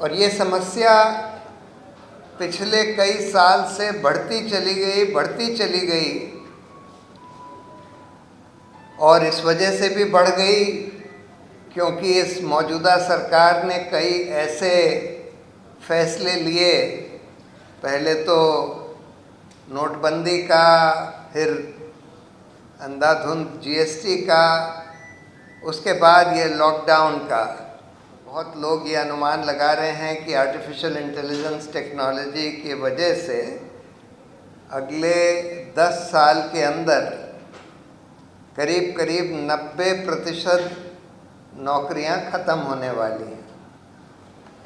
और ये समस्या पिछले कई साल से बढ़ती चली गई और इस वजह से भी बढ़ गई क्योंकि इस मौजूदा सरकार ने कई ऐसे फैसले लिए। पहले तो नोटबंदी का, फिर अंधाधुंध जीएसटी का, उसके बाद ये लॉकडाउन का। बहुत लोग ये अनुमान लगा रहे हैं कि आर्टिफिशियल इंटेलिजेंस टेक्नोलॉजी की वजह से अगले 10 साल के अंदर करीब करीब 90% नौकरियां ख़त्म होने वाली हैं।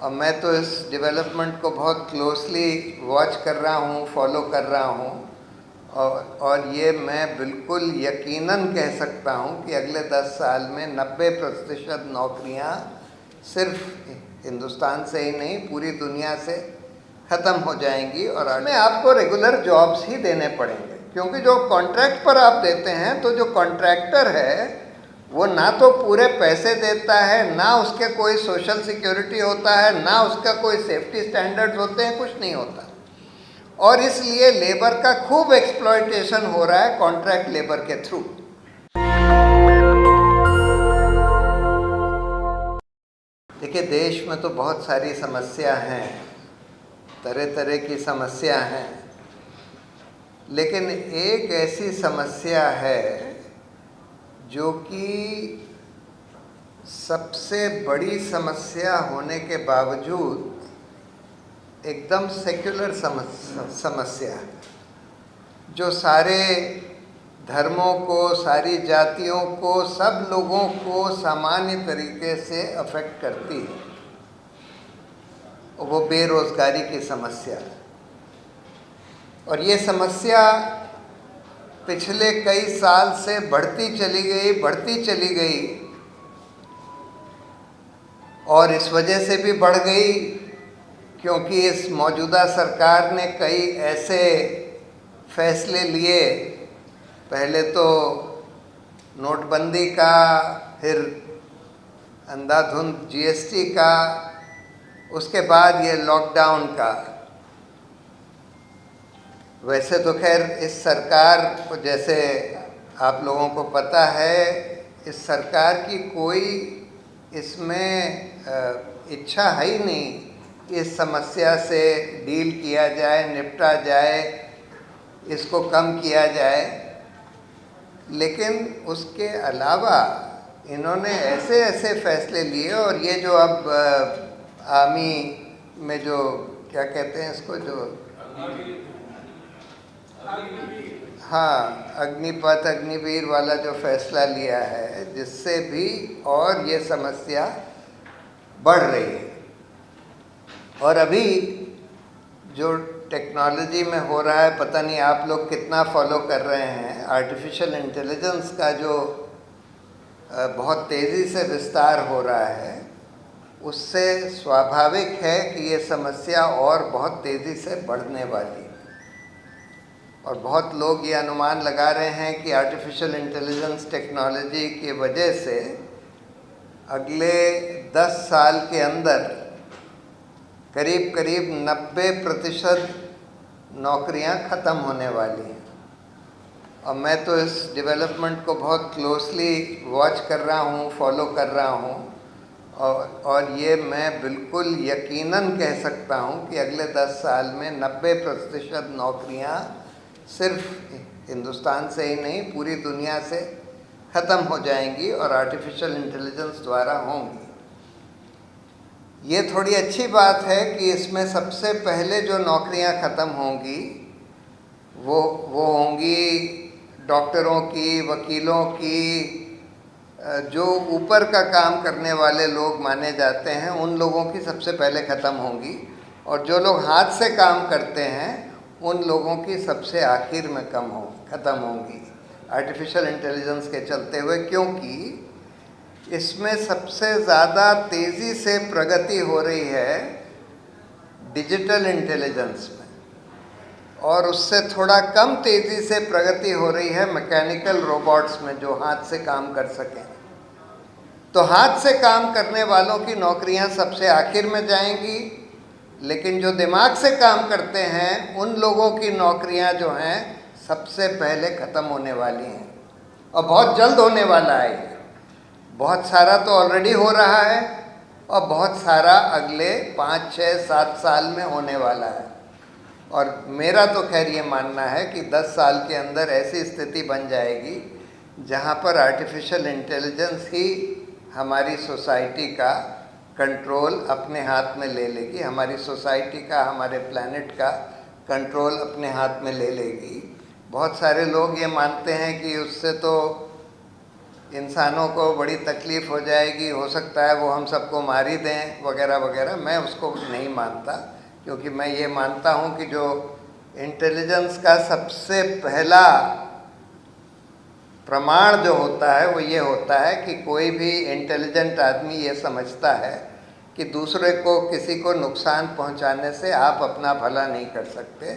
और मैं तो इस डेवलपमेंट को बहुत क्लोजली वॉच कर रहा हूँ, फॉलो कर रहा हूँ और ये मैं बिल्कुल यकीनन कह सकता हूँ कि अगले 10 साल में 90% नौकरियाँ सिर्फ हिंदुस्तान से ही नहीं, पूरी दुनिया से ख़त्म हो जाएंगी। और में आपको रेगुलर जॉब्स ही देने पड़ेंगे, क्योंकि जो कॉन्ट्रैक्ट पर आप देते हैं तो जो कॉन्ट्रैक्टर है वो ना तो पूरे पैसे देता है, ना उसके कोई सोशल सिक्योरिटी होता है, ना उसका कोई सेफ्टी स्टैंडर्ड्स होते हैं, कुछ नहीं होता। और इसलिए लेबर का खूब एक्सप्लॉयटेशन हो रहा है कॉन्ट्रैक्ट लेबर के थ्रू। देखिए, देश में तो बहुत सारी समस्या हैं, तरह तरह की समस्या हैं, लेकिन एक ऐसी समस्या है जो कि सबसे बड़ी समस्या होने के बावजूद एकदम सेक्युलर समस्या है, जो सारे धर्मों को, सारी जातियों को, सब लोगों को सामान्य तरीके से अफेक्ट करती है। वो बेरोजगारी की समस्या है। और ये समस्या पिछले कई साल से बढ़ती चली गई और इस वजह से भी बढ़ गई क्योंकि इस मौजूदा सरकार ने कई ऐसे फैसले लिए। पहले तो नोटबंदी का, फिर अंधाधुंध जीएसटी का, उसके बाद ये लॉकडाउन का। वैसे तो खैर इस सरकार को, जैसे आप लोगों को पता है, इस सरकार की कोई इसमें इच्छा है ही नहीं कि इस समस्या से डील किया जाए, निपटा जाए, इसको कम किया जाए। लेकिन उसके अलावा इन्होंने ऐसे ऐसे फैसले लिए। और ये जो अब आर्मी में जो क्या कहते हैं इसको, जो हाँ, अग्निपथ, अग्निवीर वाला जो फैसला लिया है, जिससे भी और ये समस्या बढ़ रही है। और अभी जो टेक्नोलॉजी में हो रहा है, पता नहीं आप लोग कितना फॉलो कर रहे हैं, आर्टिफिशियल इंटेलिजेंस का जो बहुत तेज़ी से विस्तार हो रहा है, उससे स्वाभाविक है कि ये समस्या और बहुत तेज़ी से बढ़ने वाली है। और बहुत लोग ये अनुमान लगा रहे हैं कि आर्टिफिशियल इंटेलिजेंस टेक्नोलॉजी की वजह से अगले 10 साल के अंदर करीब करीब 90% नौकरियां ख़त्म होने वाली हैं। और मैं तो इस डेवलपमेंट को बहुत क्लोजली वॉच कर रहा हूँ, फॉलो कर रहा हूँ और ये मैं बिल्कुल यकीनन कह सकता हूँ कि अगले 10 साल में 90% नौकरियाँ सिर्फ हिंदुस्तान से ही नहीं, पूरी दुनिया से ख़त्म हो जाएंगी और आर्टिफिशियल इंटेलिजेंस द्वारा होंगी। ये थोड़ी अच्छी बात है कि इसमें सबसे पहले जो नौकरियां ख़त्म होंगी वो होंगी डॉक्टरों की, वकीलों की, जो ऊपर का काम करने वाले लोग माने जाते हैं, उन लोगों की सबसे पहले ख़त्म होंगी। और जो लोग हाथ से काम करते हैं उन लोगों की सबसे आखिर में ख़त्म होंगी आर्टिफिशियल इंटेलिजेंस के चलते हुए, क्योंकि इसमें सबसे ज़्यादा तेज़ी से प्रगति हो रही है डिजिटल इंटेलिजेंस में, और उससे थोड़ा कम तेज़ी से प्रगति हो रही है मैकेनिकल रोबोट्स में, जो हाथ से काम कर सकें। तो हाथ से काम करने वालों की नौकरियां सबसे आखिर में जाएंगी, लेकिन जो दिमाग से काम करते हैं उन लोगों की नौकरियां जो हैं सबसे पहले ख़त्म होने वाली हैं, और बहुत जल्द होने वाला है। बहुत सारा तो ऑलरेडी हो रहा है और बहुत सारा अगले 5, 6, 7 साल में होने वाला है। और मेरा तो खैर ये मानना है कि 10 साल के अंदर ऐसी स्थिति बन जाएगी जहाँ पर आर्टिफिशियल इंटेलिजेंस ही हमारी सोसाइटी का कंट्रोल अपने हाथ में ले लेगी, हमारी सोसाइटी का, हमारे प्लैनेट का कंट्रोल अपने हाथ में ले लेगी। बहुत सारे लोग ये मानते हैं कि उससे तो इंसानों को बड़ी तकलीफ़ हो जाएगी, हो सकता है वो हम सबको मार ही दें वगैरह वगैरह। मैं उसको नहीं मानता, क्योंकि मैं ये मानता हूँ कि जो इंटेलिजेंस का सबसे पहला प्रमाण जो होता है वो ये होता है कि कोई भी इंटेलिजेंट आदमी ये समझता है कि दूसरे को, किसी को नुकसान पहुंचाने से आप अपना भला नहीं कर सकते,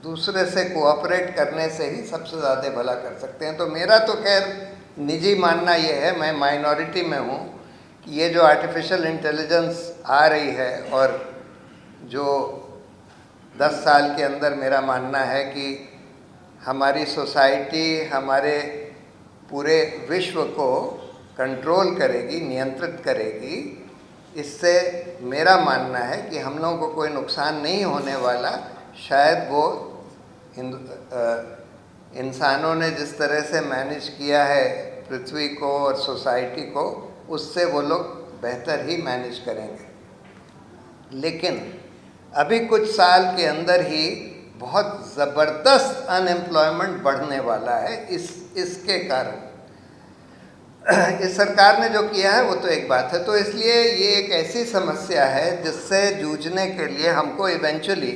दूसरे से कोऑपरेट करने से ही सबसे ज़्यादा भला कर सकते हैं। तो मेरा तो खैर निजी मानना ये है, मैं माइनॉरिटी में हूँ, कि ये जो आर्टिफिशियल इंटेलिजेंस आ रही है और जो 10 साल के अंदर मेरा मानना है कि हमारी सोसाइटी, हमारे पूरे विश्व को कंट्रोल करेगी, नियंत्रित करेगी, इससे मेरा मानना है कि हम लोगों को कोई नुकसान नहीं होने वाला। शायद वो इंसानों ने जिस तरह से मैनेज किया है पृथ्वी को और सोसाइटी को, उससे वो लोग बेहतर ही मैनेज करेंगे। लेकिन अभी कुछ साल के अंदर ही बहुत ज़बरदस्त अनएम्प्लॉयमेंट बढ़ने वाला है इसके कारण। इस सरकार ने जो किया है वो तो एक बात है, तो इसलिए ये एक ऐसी समस्या है जिससे जूझने के लिए हमको इवेंचुअली,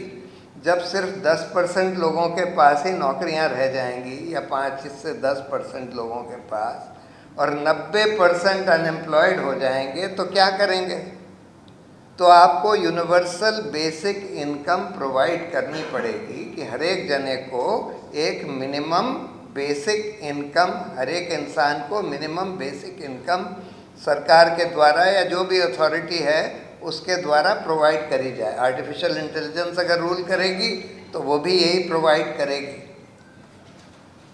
जब सिर्फ 10% लोगों के पास ही नौकरियां रह जाएंगी या 5 से 10% लोगों के पास, और 90% अनएम्प्लॉयड हो जाएंगे, तो क्या करेंगे? तो आपको यूनिवर्सल बेसिक इनकम प्रोवाइड करनी पड़ेगी कि हर एक जने को एक मिनिमम बेसिक इनकम, हर एक इंसान को मिनिमम बेसिक इनकम सरकार के द्वारा या जो भी अथॉरिटी है उसके द्वारा प्रोवाइड करी जाए। आर्टिफिशियल इंटेलिजेंस अगर रूल करेगी तो वो भी यही प्रोवाइड करेगी।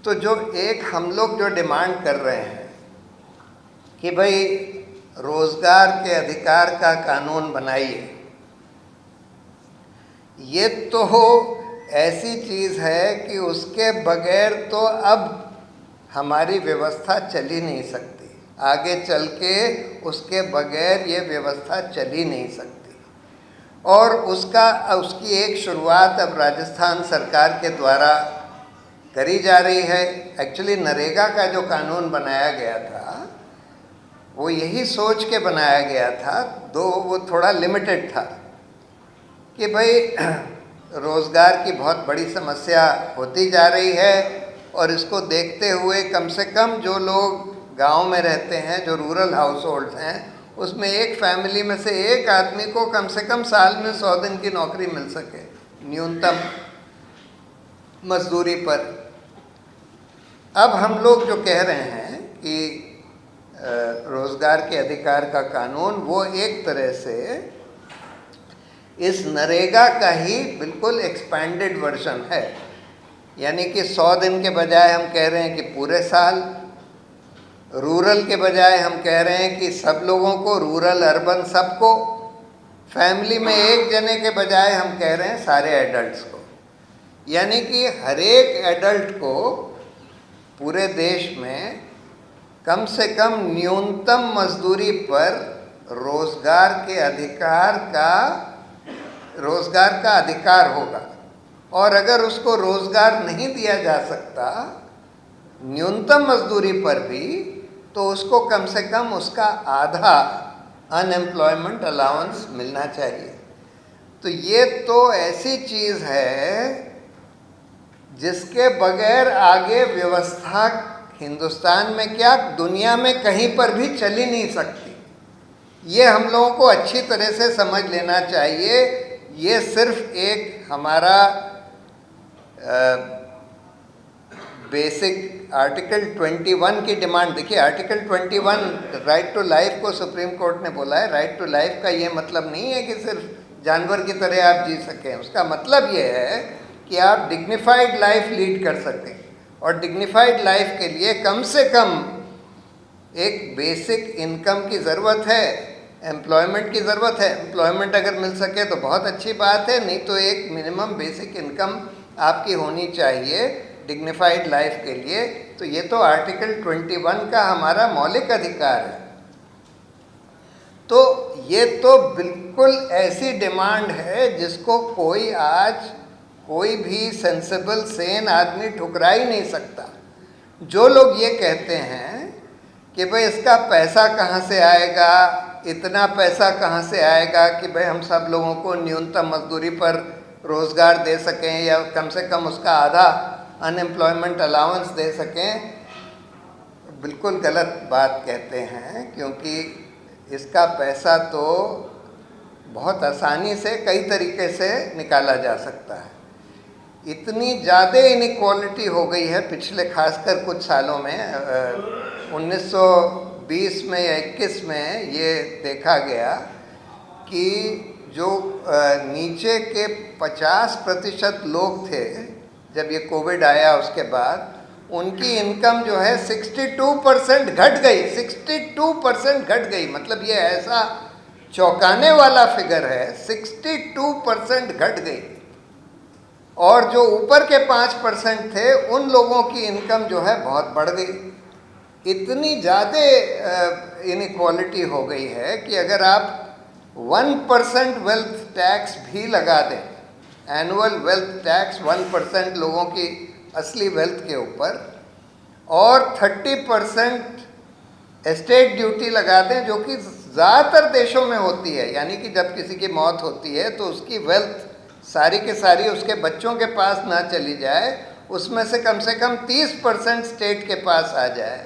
तो जो एक हम लोग जो डिमांड कर रहे हैं कि भाई रोज़गार के अधिकार का कानून बनाइए, ये तो ऐसी चीज़ है कि उसके बगैर तो अब हमारी व्यवस्था चल ही नहीं सकती, आगे चल के उसके बगैर ये व्यवस्था चल ही नहीं सकती। और उसकी एक शुरुआत अब राजस्थान सरकार के द्वारा करी जा रही है। एक्चुअली नरेगा का जो कानून बनाया गया था वो यही सोच के बनाया गया था, दो वो थोड़ा लिमिटेड था कि भाई रोज़गार की बहुत बड़ी समस्या होती जा रही है, और इसको देखते हुए कम से कम जो लोग गांव में रहते हैं, जो रूरल हाउस होल्ड्स हैं, उसमें एक फैमिली में से एक आदमी को कम से कम साल में 100 दिन की नौकरी मिल सके न्यूनतम मजदूरी पर। अब हम लोग जो कह रहे हैं कि रोज़गार के अधिकार का कानून, वो एक तरह से इस नरेगा का ही बिल्कुल एक्सपैंडेड वर्जन है। यानी कि 100 दिन के बजाय हम कह रहे हैं कि पूरे साल, रूरल के बजाय हम कह रहे हैं कि सब लोगों को, रूरल अर्बन सबको, फैमिली में एक जने के बजाय हम कह रहे हैं सारे एडल्ट्स को। यानी कि हर एक एडल्ट को पूरे देश में कम से कम न्यूनतम मजदूरी पर रोज़गार का अधिकार होगा। और अगर उसको रोज़गार नहीं दिया जा सकता न्यूनतम मजदूरी पर भी, तो उसको कम से कम उसका आधा अनएम्प्लॉयमेंट अलाउंस मिलना चाहिए। तो ये तो ऐसी चीज़ है जिसके बगैर आगे व्यवस्था हिंदुस्तान में क्या, दुनिया में कहीं पर भी चल ही नहीं सकती। ये हम लोगों को अच्छी तरह से समझ लेना चाहिए। ये सिर्फ एक हमारा बेसिक आर्टिकल 21 की डिमांड देखिए। आर्टिकल 21 राइट टू लाइफ को सुप्रीम कोर्ट ने बोला है। राइट टू लाइफ का ये मतलब नहीं है कि सिर्फ जानवर की तरह आप जी सकें। उसका मतलब ये है कि आप डिग्निफाइड लाइफ लीड कर सकें, और डिग्निफाइड लाइफ के लिए कम से कम एक बेसिक इनकम की ज़रूरत है, एम्प्लॉयमेंट की ज़रूरत है। एम्प्लॉयमेंट अगर मिल सके तो बहुत अच्छी बात है, नहीं तो एक मिनिमम बेसिक इनकम आपकी होनी चाहिए डिग्निफाइड लाइफ के लिए। तो ये तो आर्टिकल 21 का हमारा मौलिक अधिकार है। तो ये तो बिल्कुल ऐसी डिमांड है जिसको कोई आज कोई भी सेंसिबल सेन आदमी ठुकरा ही नहीं सकता। जो लोग ये कहते हैं कि भाई इसका पैसा कहाँ से आएगा, इतना पैसा कहाँ से आएगा कि भाई हम सब लोगों को न्यूनतम मजदूरी पर रोज़गार दे सकें या कम से कम उसका आधा अनएम्प्लॉयमेंट अलाउंस दे सकें, बिल्कुल गलत बात कहते हैं। क्योंकि इसका पैसा तो बहुत आसानी से कई तरीके से निकाला जा सकता है। इतनी ज़्यादा इनइक्वालिटी हो गई है पिछले खासकर कुछ सालों में। 1920 में या 21 में ये देखा गया कि जो नीचे के 50% लोग थे, जब ये कोविड आया उसके बाद उनकी इनकम जो है 62% घट गई। 62% घट गई, मतलब ये ऐसा चौंकाने वाला फिगर है। 62% घट गई। और जो ऊपर के 5% थे उन लोगों की इनकम जो है बहुत बढ़ गई। इतनी ज़्यादा इनइक्वालिटी हो गई है कि अगर आप 1% वेल्थ टैक्स भी लगा दें, एनुअल वेल्थ टैक्स 1% लोगों की असली वेल्थ के ऊपर, और 30% एस्टेट ड्यूटी लगा दें, जो कि ज़्यादातर देशों में होती है। यानी कि जब किसी की मौत होती है तो उसकी वेल्थ सारी के सारी उसके बच्चों के पास ना चली जाए, उसमें से कम 30% स्टेट के पास आ जाए।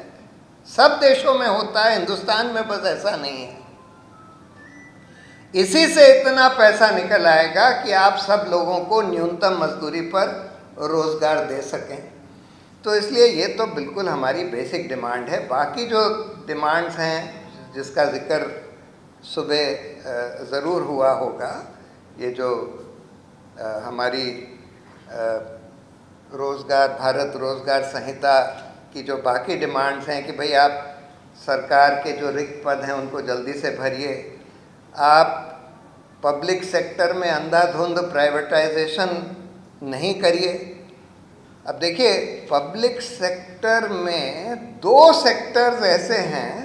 सब देशों में होता है, हिंदुस्तान में बस ऐसा नहीं है। इसी से इतना पैसा निकल आएगा कि आप सब लोगों को न्यूनतम मजदूरी पर रोज़गार दे सकें। तो इसलिए ये तो बिल्कुल हमारी बेसिक डिमांड है। बाकी जो डिमांड्स हैं जिसका ज़िक्र सुबह ज़रूर हुआ होगा, ये जो हमारी भारत रोज़गार संहिता की जो बाकी डिमांड्स हैं कि भाई आप सरकार के जो रिक्त पद हैं उनको जल्दी से भरिए, आप पब्लिक सेक्टर में अंधाधुंध प्राइवेटाइजेशन नहीं करिए। अब देखिए, पब्लिक सेक्टर में 2 सेक्टर्स ऐसे हैं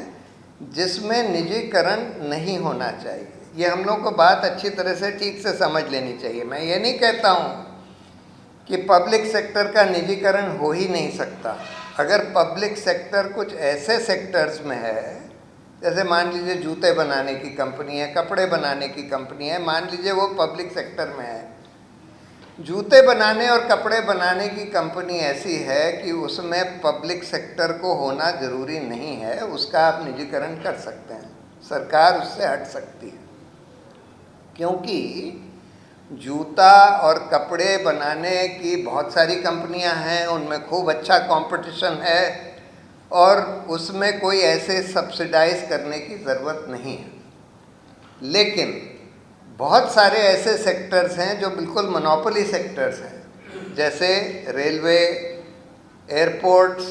जिसमें निजीकरण नहीं होना चाहिए। ये हम लोग को बात अच्छी तरह से ठीक से समझ लेनी चाहिए। मैं ये नहीं कहता हूँ कि पब्लिक सेक्टर का निजीकरण हो ही नहीं सकता। अगर पब्लिक सेक्टर कुछ ऐसे सेक्टर्स में है, जैसे मान लीजिए जूते बनाने की कंपनी है, कपड़े बनाने की कंपनी है, मान लीजिए वो पब्लिक सेक्टर में है। जूते बनाने और कपड़े बनाने की कंपनी ऐसी है कि उसमें पब्लिक सेक्टर को होना ज़रूरी नहीं है, उसका आप निजीकरण कर सकते हैं, सरकार उससे हट सकती है। क्योंकि जूता और कपड़े बनाने की बहुत सारी कंपनियां हैं, उनमें खूब अच्छा कंपटीशन है और उसमें कोई ऐसे सब्सिडाइज करने की ज़रूरत नहीं है। लेकिन बहुत सारे ऐसे सेक्टर्स हैं जो बिल्कुल मोनोपोली सेक्टर्स हैं, जैसे रेलवे, एयरपोर्ट्स,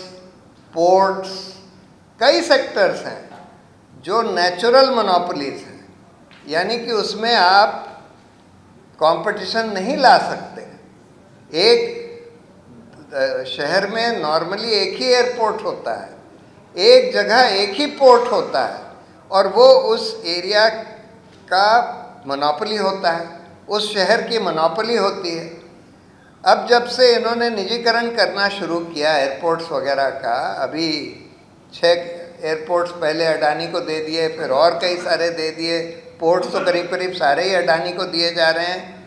पोर्ट्स, कई सेक्टर्स हैं जो नेचुरल मोनोपोलीज हैं। यानी कि उसमें आप कंपटीशन नहीं ला सकते। एक शहर में नॉर्मली एक ही एयरपोर्ट होता है, एक जगह एक ही पोर्ट होता है, और वो उस एरिया का मोनोपोली होता है, उस शहर की मोनोपोली होती है। अब जब से इन्होंने निजीकरण करना शुरू किया एयरपोर्ट्स वगैरह का, अभी 6 एयरपोर्ट्स पहले अडानी को दे दिए, फिर और कई सारे दे दिए, पोर्ट्स तो करीब करीब सारे ही अडानी को दिए जा रहे हैं।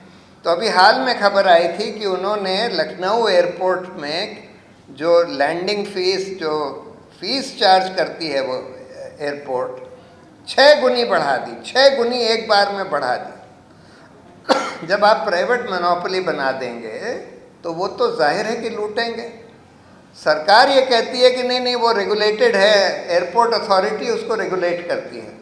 तो अभी हाल में खबर आई थी कि उन्होंने लखनऊ एयरपोर्ट में जो लैंडिंग फीस, जो फीस चार्ज करती है वो एयरपोर्ट, 6 गुनी बढ़ा दी। 6 गुनी एक बार में बढ़ा दी। जब आप प्राइवेट मोनोपोली बना देंगे तो वो तो जाहिर है कि लूटेंगे। सरकार ये कहती है कि नहीं नहीं वो रेगुलेटेड है, एयरपोर्ट अथॉरिटी उसको रेगुलेट करती है।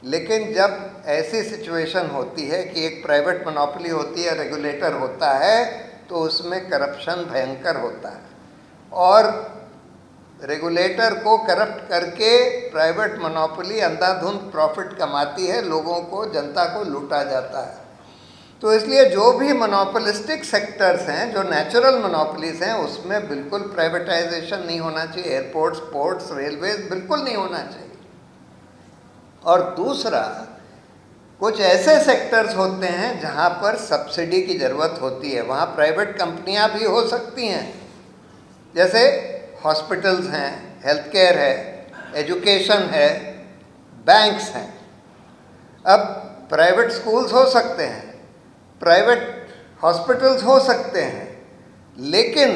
लेकिन जब ऐसी सिचुएशन होती है कि एक प्राइवेट मोनोपोली होती है, रेगुलेटर होता है, तो उसमें करप्शन भयंकर होता है और रेगुलेटर को करप्ट करके प्राइवेट मोनोपोली अंधाधुंध प्रॉफिट कमाती है, लोगों को, जनता को लूटा जाता है। तो इसलिए जो भी मोनोपोलिस्टिक सेक्टर्स हैं, जो नेचुरल मोनोपोलीज हैं, उसमें बिल्कुल प्राइवेटाइजेशन नहीं होना चाहिए। एयरपोर्ट्स, पोर्ट्स, रेलवेज बिल्कुल नहीं होना चाहिए। और दूसरा, कुछ ऐसे सेक्टर्स होते हैं जहाँ पर सब्सिडी की ज़रूरत होती है, वहाँ प्राइवेट कंपनियाँ भी हो सकती हैं। जैसे हॉस्पिटल्स हैं, हेल्थ केयर है, एजुकेशन है, बैंक्स हैं। अब प्राइवेट स्कूल्स हो सकते हैं, प्राइवेट हॉस्पिटल्स हो सकते हैं, लेकिन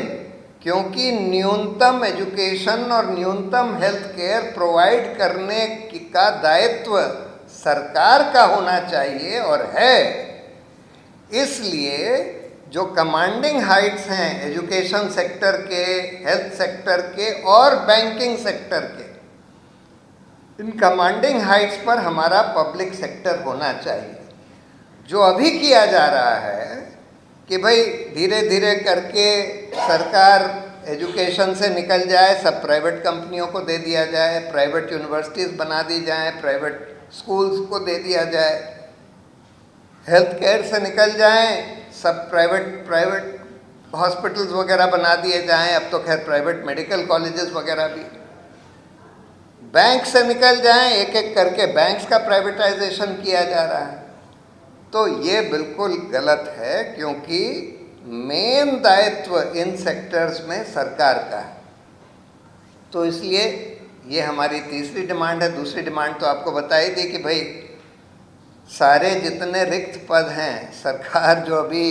क्योंकि न्यूनतम एजुकेशन और न्यूनतम हेल्थ केयर प्रोवाइड करने का दायित्व सरकार का होना चाहिए और है, इसलिए जो कमांडिंग हाइट्स हैं एजुकेशन सेक्टर के, हेल्थ सेक्टर के और बैंकिंग सेक्टर के, इन कमांडिंग हाइट्स पर हमारा पब्लिक सेक्टर होना चाहिए। जो अभी किया जा रहा है कि भाई धीरे धीरे करके सरकार एजुकेशन से निकल जाए, सब प्राइवेट कंपनियों को दे दिया जाए, प्राइवेट यूनिवर्सिटीज़ बना दी जाए, प्राइवेट स्कूल्स को दे दिया जाए, हेल्थ केयर से निकल जाएं, सब प्राइवेट हॉस्पिटल्स वगैरह बना दिए जाएं, अब तो खैर प्राइवेट मेडिकल कॉलेजेस वगैरह भी, बैंक से निकल जाएं, एक एक करके बैंक्स का प्राइवेटाइजेशन किया जा रहा है। तो ये बिल्कुल गलत है, क्योंकि मेन दायित्व इन सेक्टर्स में सरकार का है। तो इसलिए ये हमारी तीसरी डिमांड है। दूसरी डिमांड तो आपको बता ही दी कि भाई सारे जितने रिक्त पद हैं, सरकार जो अभी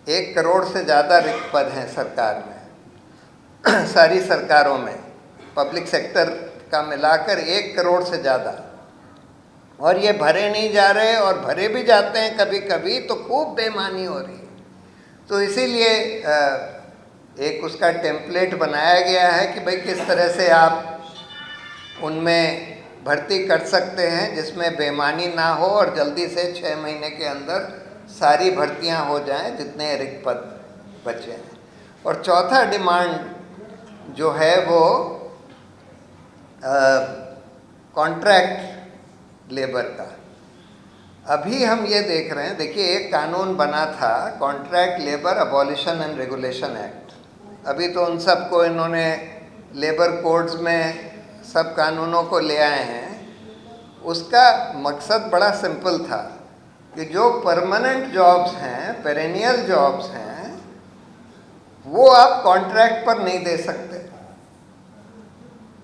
1 करोड़ से ज़्यादा रिक्त पद हैं सरकार में सारी सरकारों में, पब्लिक सेक्टर का मिलाकर 1 करोड़ से ज़्यादा, और ये भरे नहीं जा रहे, और भरे भी जाते हैं कभी कभी तो खूब बेईमानी हो रही है। तो इसीलिए एक उसका टेम्पलेट बनाया गया है कि भाई किस तरह से आप उनमें भर्ती कर सकते हैं जिसमें बेईमानी ना हो और जल्दी से 6 महीने के अंदर सारी भर्तियां हो जाएं जितने रिक्त पद बचे हैं। और चौथा डिमांड जो है वो कॉन्ट्रैक्ट लेबर का। अभी हम ये देख रहे हैं, देखिए एक कानून बना था, contract labour abolition and regulation act. अभी तो उन सबको इन्होंने लेबर कोड्स में सब कानूनों को ले आए हैं। उसका मकसद बड़ा सिंपल था कि जो परमानेंट जॉब्स हैं, पेरेनियल जॉब्स हैं, वो आप कॉन्ट्रैक्ट पर नहीं दे सकते,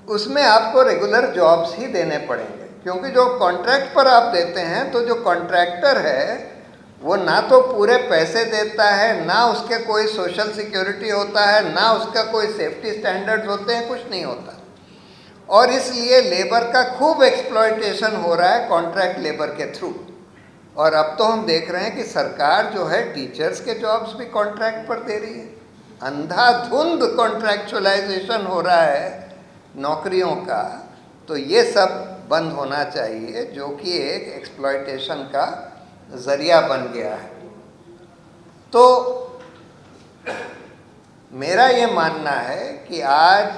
उसमें आपको रेगुलर जॉब्स ही देने पड़ेंगे। क्योंकि जो कॉन्ट्रैक्ट पर आप देते हैं तो जो कॉन्ट्रैक्टर है वो ना तो पूरे पैसे देता है, ना उसके कोई सोशल सिक्योरिटी होता है, ना उसका कोई सेफ्टी स्टैंडर्ड्स होते हैं, कुछ नहीं होता। और इसलिए लेबर का खूब एक्सप्लॉयटेशन हो रहा है कॉन्ट्रैक्ट लेबर के थ्रू। और अब तो हम देख रहे हैं कि सरकार जो है टीचर्स के जॉब्स भी कॉन्ट्रैक्ट पर दे रही है। अंधाधुंध कॉन्ट्रैक्चुअलाइजेशन हो रहा है नौकरियों का। तो ये सब बंद होना चाहिए, जो कि एक एक्सप्लॉयटेशन का ज़रिया बन गया है। तो मेरा ये मानना है कि आज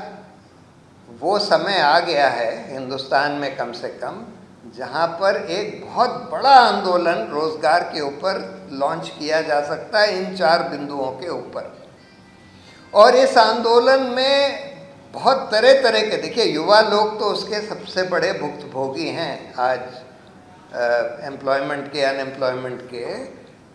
वो समय आ गया है हिंदुस्तान में कम से कम, जहाँ पर एक बहुत बड़ा आंदोलन रोज़गार के ऊपर लॉन्च किया जा सकता है, इन 4 बिंदुओं के ऊपर। और इस आंदोलन में बहुत तरह तरह के, देखिए युवा लोग तो उसके सबसे बड़े भुक्तभोगी हैं आज एम्प्लॉयमेंट के, अनएम्प्लॉयमेंट के।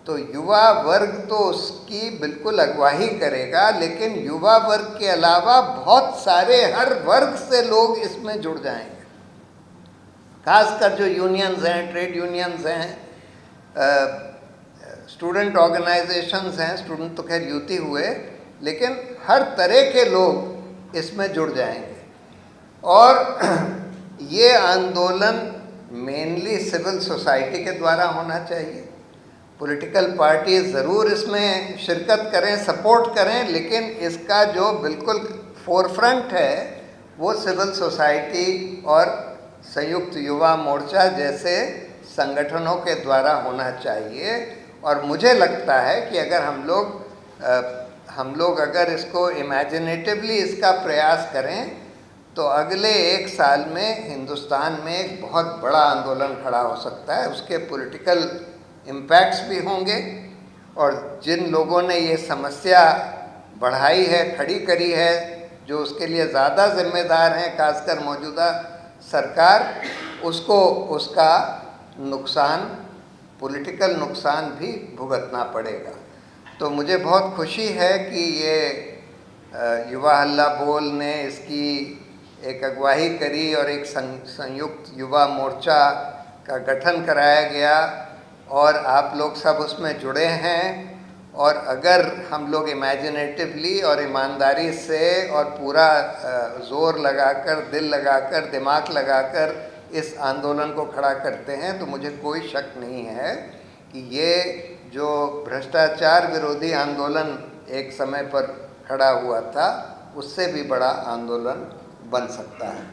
तो युवा वर्ग तो उसकी बिल्कुल अगुवाही करेगा, लेकिन युवा वर्ग के अलावा बहुत सारे हर वर्ग से लोग इसमें जुड़ जाएंगे। खासकर जो यूनियंस हैं, ट्रेड यूनियंस हैं, स्टूडेंट ऑर्गेनाइजेशंस हैं, स्टूडेंट तो खैर यूथ ही हुए, लेकिन हर तरह के लोग इसमें जुड़ जाएंगे। और ये आंदोलन मेनली सिविल सोसाइटी के द्वारा होना चाहिए। पॉलिटिकल पार्टी ज़रूर इसमें शिरकत करें, सपोर्ट करें, लेकिन इसका जो बिल्कुल फोरफ्रंट है वो सिविल सोसाइटी और संयुक्त युवा मोर्चा जैसे संगठनों के द्वारा होना चाहिए। और मुझे लगता है कि अगर हम लोग अगर इसको इमेजिनेटिवली इसका प्रयास करें तो अगले 1 साल में हिंदुस्तान में एक बहुत बड़ा आंदोलन खड़ा हो सकता है। उसके पॉलिटिकल इम्पैक्ट्स भी होंगे और जिन लोगों ने ये समस्या बढ़ाई है, खड़ी करी है, जो उसके लिए ज़्यादा जिम्मेदार हैं, खासकर मौजूदा सरकार, उसको उसका नुकसान, पॉलिटिकल नुकसान भी भुगतना पड़ेगा। तो मुझे बहुत खुशी है कि ये युवा हल्ला बोल ने इसकी एक अगुवाई करी और एक संयुक्त युवा मोर्चा का गठन कराया गया और आप लोग सब उसमें जुड़े हैं। और अगर हम लोग इमेजिनेटिवली और ईमानदारी से और पूरा ज़ोर लगाकर, दिल लगाकर, दिमाग लगाकर इस आंदोलन को खड़ा करते हैं तो मुझे कोई शक नहीं है कि ये जो भ्रष्टाचार विरोधी आंदोलन एक समय पर खड़ा हुआ था उससे भी बड़ा आंदोलन बन सकता है।